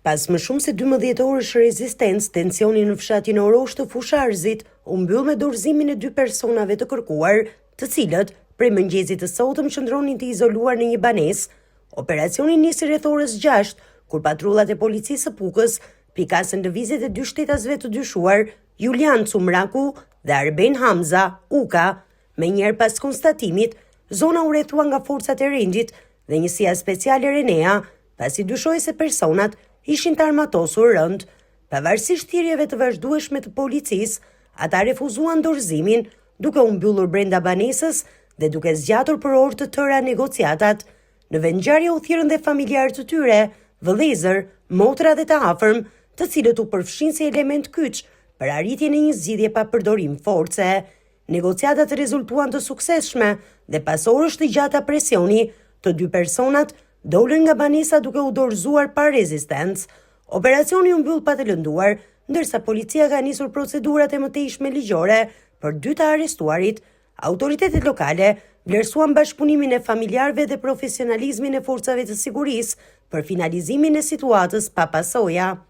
Pas më shumë se 12 orësh rezistencë, tensioni në fshatin Orosh të Fusharzit u mbyll me dorëzimin e 2 personave të kërkuar, të cilët prej mëngjesit të sotëm qëndronin të izoluar në një banesë. Operacioni nisi rreth orës 6, kur patrullat e policisë së Pukës pikasën lëvizjet e 2 shtetasve të dyshuar, Julian Cumraku dhe Arben Hamza, Uka. Menjëherë pas konstatimit, zona u rrethua nga forcat e rendit dhe njësia speciale Renea, pasi dyshoi se personat ishin të armatosur rënd. Pavarësisht thirrjeve të vazhdueshme të policisë, ata refuzuan dorëzimin, duke u mbyllur brenda banesës dhe duke zgjatur për orë të tëra negociatat. Në vendngjarje u thirrën dhe familjarë të tyre, vëllezër, motra dhe të afërm, të cilët u përfshin si element kyç për arritjen e një zgjidhje pa përdorim force. Negociatat rezultuan të suksesshme dhe pas orësh të gjata presioni, të 2 personat dolën nga banesa duke u dorëzuar pa rezistencë. Operacioni u mbyll pa të lënduar, ndërsa policia ka nisur procedurat e mëtejshme ligjore për 2 të arrestuarit. Autoritetet lokale vlerësuan bashkëpunimin e familjarëve dhe profesionalizmin e forcave të sigurisë për finalizimin e situatës pa pasoja.